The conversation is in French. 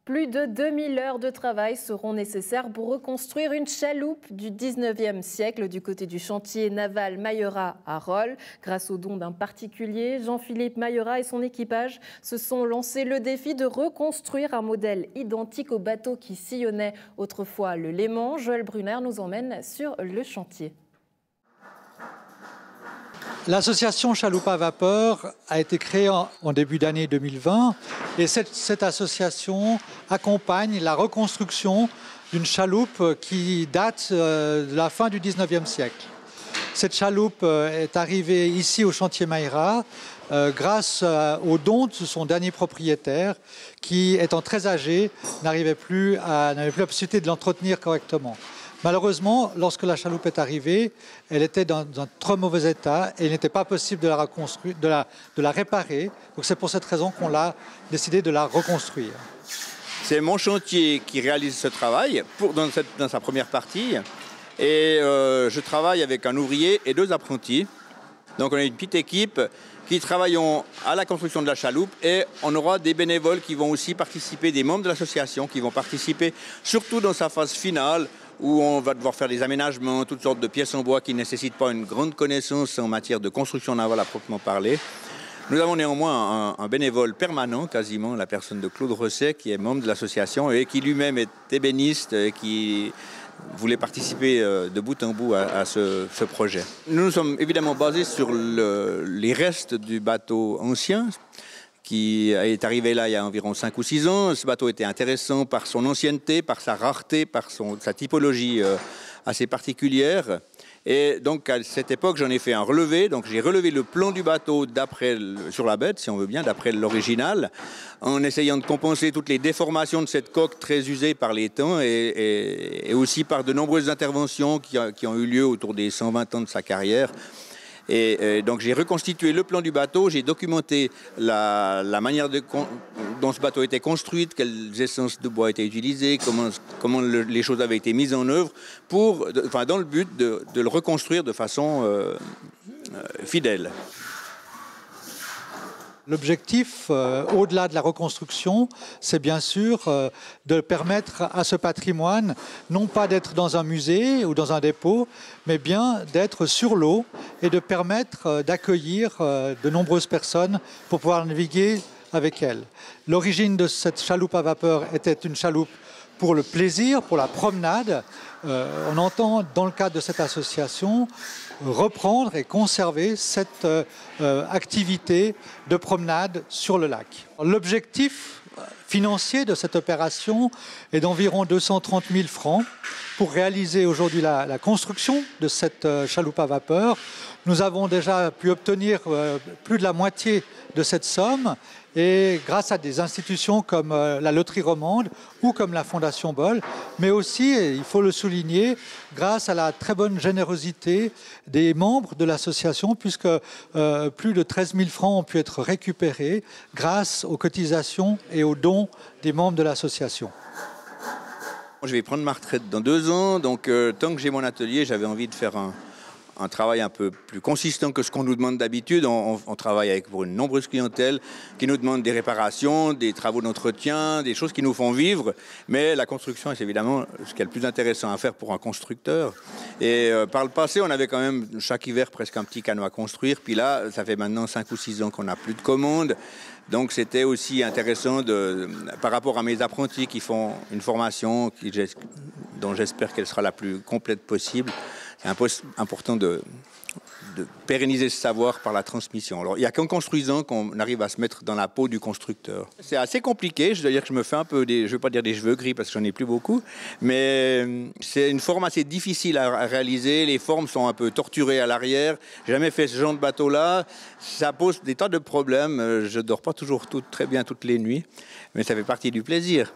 Plus de 2000 heures de travail seront nécessaires pour reconstruire une chaloupe du 19e siècle du côté du chantier naval Mayera à Rolle. Grâce au don d'un particulier, Jean-Philippe Mayera et son équipage se sont lancés le défi de reconstruire un modèle identique au bateau qui sillonnait autrefois le Léman. Joël Brunner nous emmène sur le chantier. L'association Chaloupe à vapeur a été créée en début d'année 2020 et cette association accompagne la reconstruction d'une chaloupe qui date de la fin du 19e siècle. Cette chaloupe est arrivée ici au chantier Mayera grâce au don de son dernier propriétaire qui, étant très âgé, n'avait plus la possibilité de l'entretenir correctement. Malheureusement, lorsque la chaloupe est arrivée, elle était dans un trop mauvais état et il n'était pas possible de la reconstruire, de la réparer. Donc c'est pour cette raison qu'on a décidé de la reconstruire. C'est mon chantier qui réalise ce travail dans sa première partie. Et je travaille avec un ouvrier et 2 apprentis. Donc on est une petite équipe qui travaillons à la construction de la chaloupe et on aura des bénévoles qui vont aussi participer, des membres de l'association qui vont participer surtout dans sa phase finale où on va devoir faire des aménagements, toutes sortes de pièces en bois qui ne nécessitent pas une grande connaissance en matière de construction navale à proprement parler. Nous avons néanmoins un bénévole permanent, quasiment, la personne de Claude Rosset, qui est membre de l'association et qui lui-même est ébéniste et qui voulait participer de bout en bout à ce projet. Nous sommes évidemment basés sur les restes du bateau ancien, qui est arrivé là il y a environ 5 ou 6 ans. Ce bateau était intéressant par son ancienneté, par sa rareté, par sa typologie assez particulière. Et donc à cette époque, j'en ai fait un relevé. Donc j'ai relevé le plan du bateau sur la bête, si on veut bien, d'après l'original, en essayant de compenser toutes les déformations de cette coque très usée par les temps et aussi par de nombreuses interventions qui ont eu lieu autour des 120 ans de sa carrière. Et donc j'ai reconstitué le plan du bateau, j'ai documenté la manière dont ce bateau était construit, quelles essences de bois étaient utilisées, comment les choses avaient été mises en œuvre, dans le but de le reconstruire de façon fidèle. L'objectif, au-delà de la reconstruction, c'est bien sûr de permettre à ce patrimoine, non pas d'être dans un musée ou dans un dépôt, mais bien d'être sur l'eau et de permettre d'accueillir de nombreuses personnes pour pouvoir naviguer avec elle. L'origine de cette chaloupe à vapeur était une chaloupe pour le plaisir, pour la promenade. On entend, dans le cadre de cette association, reprendre et conserver cette activité de promenade sur le lac. L'objectif financier de cette opération est d'environ 230 000 francs pour réaliser aujourd'hui la construction de cette chaloupe à vapeur. Nous avons déjà pu obtenir plus de la moitié de cette somme et grâce à des institutions comme la Loterie Romande ou comme la Fondation Bol, mais aussi, et il faut le souligner, grâce à la très bonne générosité des membres de l'association, puisque plus de 13 000 francs ont pu être récupérés grâce aux cotisations et aux dons des membres de l'association. Je vais prendre ma retraite dans 2 ans, donc tant que j'ai mon atelier, j'avais envie de faire un travail un peu plus consistant que ce qu'on nous demande d'habitude. On travaille pour une nombreuse clientèle qui nous demande des réparations, des travaux d'entretien, des choses qui nous font vivre. Mais la construction est évidemment ce qui est le plus intéressant à faire pour un constructeur. Et par le passé, on avait quand même chaque hiver presque un petit canot à construire. Puis là, ça fait maintenant 5 ou 6 ans qu'on n'a plus de commandes. Donc c'était aussi intéressant par rapport à mes apprentis qui font une formation dont j'espère qu'elle sera la plus complète possible. C'est important de pérenniser ce savoir par la transmission. Alors, il n'y a qu'en construisant qu'on arrive à se mettre dans la peau du constructeur. C'est assez compliqué, je dois dire que je me fais un peu je ne veux pas dire des cheveux gris parce que j'en ai plus beaucoup, mais c'est une forme assez difficile à réaliser. Les formes sont un peu torturées à l'arrière. J'ai jamais fait ce genre de bateau-là. Ça pose des tas de problèmes. Je ne dors pas toujours très bien toutes les nuits, mais ça fait partie du plaisir.